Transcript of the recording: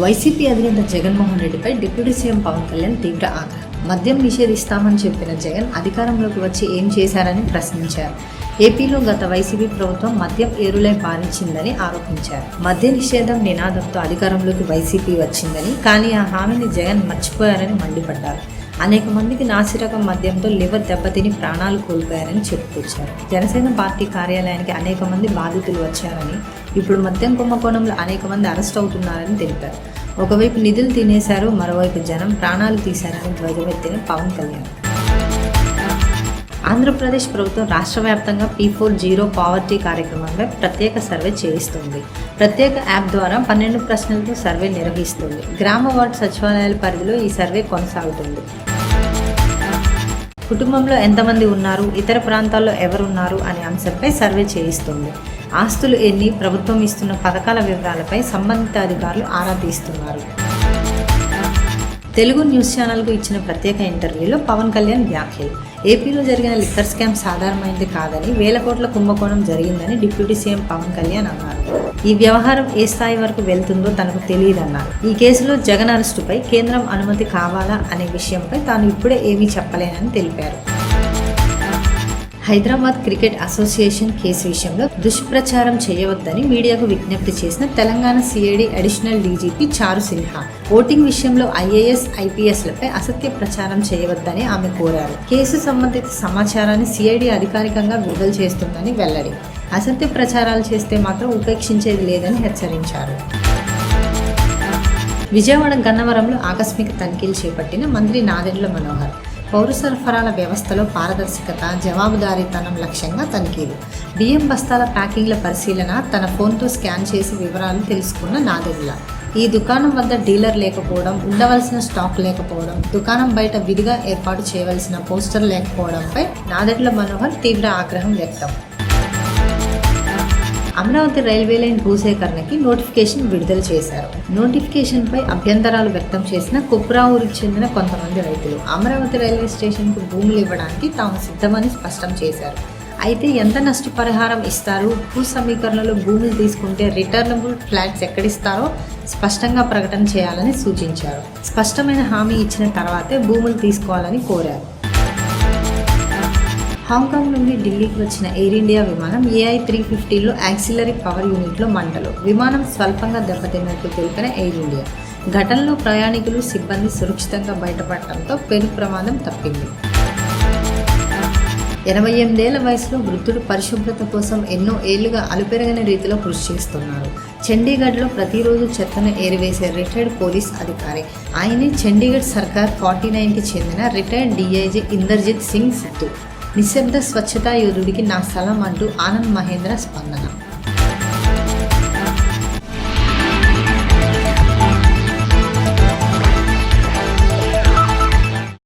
YCP అధినేత జగన్మోహన్ రెడ్డిపై deputy CM Pawan Kalyan తీవ్ర ఆగ్రహం. మద్యం నిషేధిస్తామని చెప్పిన జగన్ అధికారంలోకి వచ్చి ఏం చేశారని ప్రశ్నించారు. ఏపీలో గత వైసీపీ ప్రభుత్వం మద్యం ఏరులై పారించిందని ఆరోపించారు. మద్య నిషేధం నినాదంతో అధికారంలోకి వైసీపీ వచ్చిందని, కానీ ఆ హామీని జగన్ మర్చిపోయారని మండిపడ్డారు. అనేక మందికి నాసిరకం మద్యంతో లివర్ దెబ్బతిని ప్రాణాలు కోల్పోయారని చెప్పుకొచ్చారు. జనసేన పార్టీ కార్యాలయానికి అనేక మంది బాధితులు వచ్చారని, ఇప్పుడు మద్యం కుంభకోణంలో అనేక మంది అరెస్ట్ అవుతున్నారని తెలిపారు. ఒకవైపు నిధులు తినేశారు, మరోవైపు జనం ప్రాణాలు తీశారని ధ్వజమెత్తిన పవన్ కళ్యాణ్. ఆంధ్రప్రదేశ్ ప్రభుత్వం రాష్ట్ర వ్యాప్తంగా P4 పావర్టీ కార్యక్రమంపై ప్రత్యేక సర్వే చేయిస్తుంది. ప్రత్యేక యాప్ ద్వారా 12 ప్రశ్నలతో సర్వే నిర్వహిస్తుంది. గ్రామ వార్డు సచివాలయాల పరిధిలో ఈ సర్వే కొనసాగుతుంది. కుటుంబంలో ఎంతమంది ఉన్నారు, ఇతర ప్రాంతాల్లో ఎవరున్నారు అనే అంశంపై సర్వే చేయిస్తుంది. ఆస్తులు ఎన్ని, ప్రభుత్వం ఇస్తున్న పథకాల వివరాలపై సంబంధిత అధికారులు ఆరా తీస్తున్నారు. తెలుగు న్యూస్ ఛానల్కు ఇచ్చిన ప్రత్యేక ఇంటర్వ్యూలో పవన్ కళ్యాణ్ వ్యాఖ్యలు. ఏపీలో జరిగిన లిక్కర్ స్కామ్ సాధారణమైనది కాదని, వేల కోట్ల కుంభకోణం జరిగిందని డిప్యూటీ సీఎం పవన్ కళ్యాణ్ అన్నారు. ఈ వ్యవహారం ఏ స్థాయి వరకు వెళ్తుందో తనకు తెలియదన్నారు. ఈ కేసులో జగన్ అరెస్టుపై కేంద్రం అనుమతి కావాలా అనే విషయంపై తాను ఇప్పుడే ఏమీ చెప్పలేనని తెలిపారు. హైదరాబాద్ క్రికెట్ అసోసియేషన్ కేసు విషయంలో దుష్ప్రచారం చేయవద్దని మీడియాకు విజ్ఞప్తి చేసిన తెలంగాణ సిఐడి అడిషనల్ డీజీపీ చారు సిన్హా. ఓటింగ్ విషయంలో IAS, IPSలపై అసత్య ప్రచారం చేయవద్దని ఆమె కోరారు. కేసు సంబంధిత సమాచారాన్ని సిఐడి అధికారికంగా విడుదల చేస్తుందని వెల్లడి. అసత్య ప్రచారాలు చేస్తే మాత్రం ఉపేక్షించేది లేదని హెచ్చరించారు. విజయవాడ గన్నవరంలో ఆకస్మిక తనిఖీలు చేపట్టిన మంత్రి నాదెండ్ల మనోహర్. పౌర సరఫరాల వ్యవస్థలో పారదర్శకత, జవాబుదారీతనం లక్ష్యంగా తనిఖీలు. బియ్యం బస్తాల ప్యాకింగ్ల పరిశీలన. తన ఫోన్తో స్కాన్ చేసి వివరాలు తెలుసుకున్న నాదెండ్ల. ఈ దుకాణం వద్ద డీలర్ లేకపోవడం, ఉండవలసిన స్టాక్ లేకపోవడం, దుకాణం బయట విధిగా ఏర్పాటు చేయవలసిన పోస్టర్ లేకపోవడంపై నాదెండ్ల మనోహర్ తీవ్ర ఆగ్రహం వ్యక్తం. అమరావతి రైల్వే లైన్ భూసేకరణకి నోటిఫికేషన్ విడుదల చేశారు. నోటిఫికేషన్పై అభ్యంతరాలు వ్యక్తం చేసిన కుప్రావూరుకు చెందిన కొంతమంది రైతులు అమరావతి రైల్వే స్టేషన్కు భూములు ఇవ్వడానికి తాము సిద్ధమని స్పష్టం చేశారు. అయితే ఎంత నష్టపరిహారం ఇస్తారు, భూ సమీకరణలో భూములు తీసుకుంటే రిటర్నబుల్ ఫ్లాట్స్ ఎక్కడిస్తారో స్పష్టంగా ప్రకటన చేయాలని సూచించారు. స్పష్టమైన హామీ ఇచ్చిన తర్వాతే భూములు తీసుకోవాలని కోరారు. హాంకాంగ్ నుండి ఢిల్లీకి వచ్చిన ఎయిర్ ఇండియా విమానం AI-350లో యాక్సిలరీ పవర్ యూనిట్లో మంటలు. విమానం స్వల్పంగా దెబ్బతిన్నట్లు తెలిపిన ఎయిర్ ఇండియా. ఘటనలో ప్రయాణికులు, సిబ్బంది సురక్షితంగా బయటపడటంతో పెను ప్రమాదం తప్పింది. 88 ఏళ్ల వయసులో వృద్ధుడు పరిశుభ్రత కోసం ఎన్నో ఏళ్లుగా అలుపెరగని రీతిలో కృషి చేస్తున్నారు. చండీగఢ్లో ప్రతిరోజు చెత్తను ఏరివేసే రిటైర్డ్ పోలీస్ అధికారి. ఆయనే చండీగఢ్ సర్కార్ 49కి చెందిన రిటైర్డ్ DIG ఇందర్జిత్ సింగ్ సిద్ధు. నిశ్శబ్ద స్వచ్ఛతా యోధుడికి నా స్థలం అంటూ ఆనంద్ మహేంద్ర స్పందన.